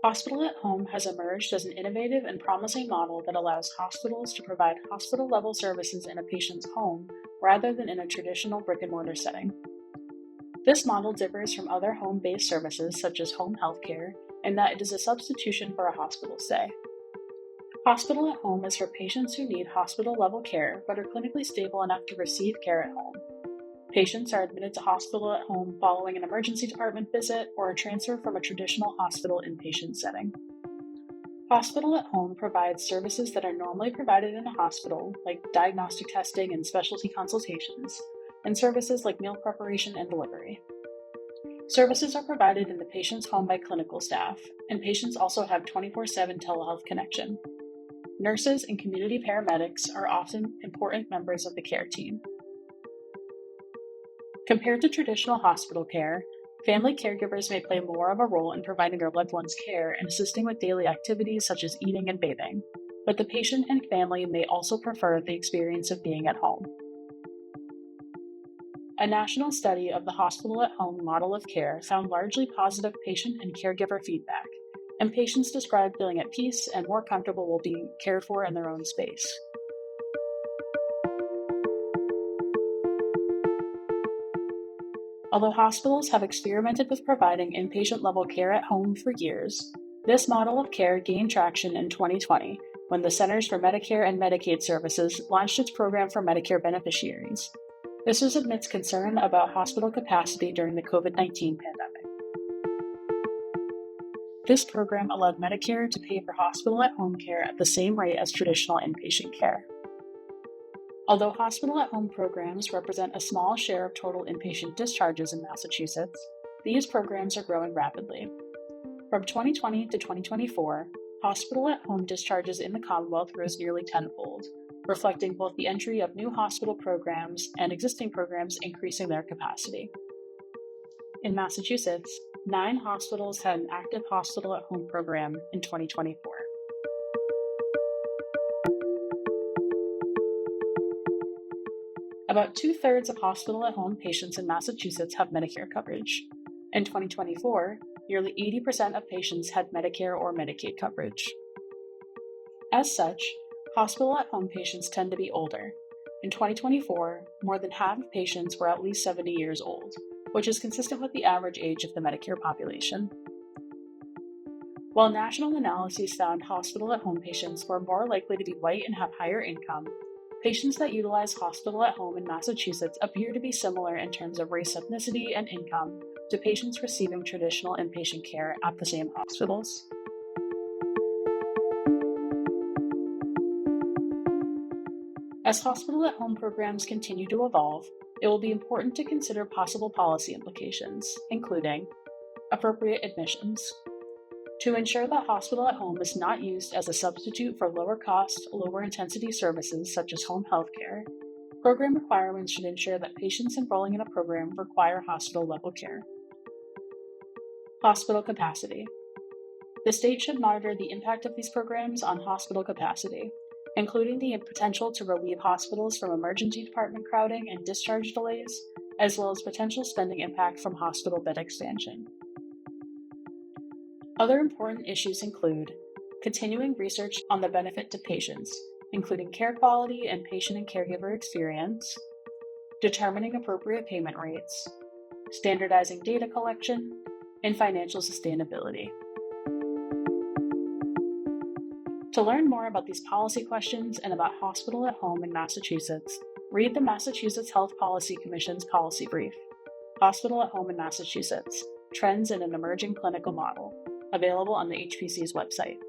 Hospital at home has emerged as an innovative and promising model that allows hospitals to provide hospital level services in a patient's home rather than in a traditional brick and mortar setting. This model differs from other home based services such as home healthcare in that it is a substitution for a hospital stay. Hospital at home is for patients who need hospital level care but are clinically stable enough to receive care at home. Patients are admitted to hospital at home following an emergency department visit or a transfer from a traditional hospital inpatient setting. Hospital at home provides services that are normally provided in a hospital, like diagnostic testing and specialty consultations, and services like meal preparation and delivery. Services are provided in the patient's home by clinical staff, and patients also have 24/7 telehealth connection. Nurses and community paramedics are often important members of the care team. Compared to traditional hospital care, family caregivers may play more of a role in providing their loved ones care and assisting with daily activities such as eating and bathing, but the patient and family may also prefer the experience of being at home. A national study of the hospital at home model of care found largely positive patient and caregiver feedback, and patients described feeling at peace and more comfortable while being cared for in their own space. Although hospitals have experimented with providing inpatient level care at home for years, this model of care gained traction in 2020 when the Centers for Medicare and Medicaid Services launched its program for Medicare beneficiaries. This was amidst concern about hospital capacity during the COVID-19 pandemic. This program allowed Medicare to pay for hospital at home care at the same rate as traditional inpatient care. Although hospital at home programs represent a small share of total inpatient discharges in Massachusetts, these programs are growing rapidly. From 2020 to 2024, hospital at home discharges in the Commonwealth rose nearly tenfold, reflecting both the entry of new hospital programs and existing programs increasing their capacity. In Massachusetts, 9 hospitals had an active hospital at home program in 2024. About 2/3 of hospital at home patients in Massachusetts have Medicare coverage. In 2024, nearly 80% of patients had Medicare or Medicaid coverage. As such, hospital at home patients tend to be older. In 2024, more than half of patients were at least 70 years old, which is consistent with the average age of the Medicare population. While national analyses found hospital at home patients were more likely to be white and have higher income, patients that utilize hospital at home in Massachusetts appear to be similar in terms of race, ethnicity, and income to patients receiving traditional inpatient care at the same hospitals. As hospital at home programs continue to evolve, it will be important to consider possible policy implications, including appropriate admissions. To ensure that hospital at home is not used as a substitute for lower cost, lower intensity services such as home health care, program requirements should ensure that patients enrolling in a program require hospital level care. Hospital capacity. The state should monitor the impact of these programs on hospital capacity, including the potential to relieve hospitals from emergency department crowding and discharge delays, as well as potential spending impact from hospital bed expansion. Other important issues include continuing research on the benefit to patients, including care quality and patient and caregiver experience, determining appropriate payment rates, standardizing data collection, and financial sustainability. To learn more about these policy questions and about hospital at home in Massachusetts, read the Massachusetts Health Policy Commission's policy brief, Hospital at Home in Massachusetts, Trends in an Emerging Clinical Model, available on the HPC's website.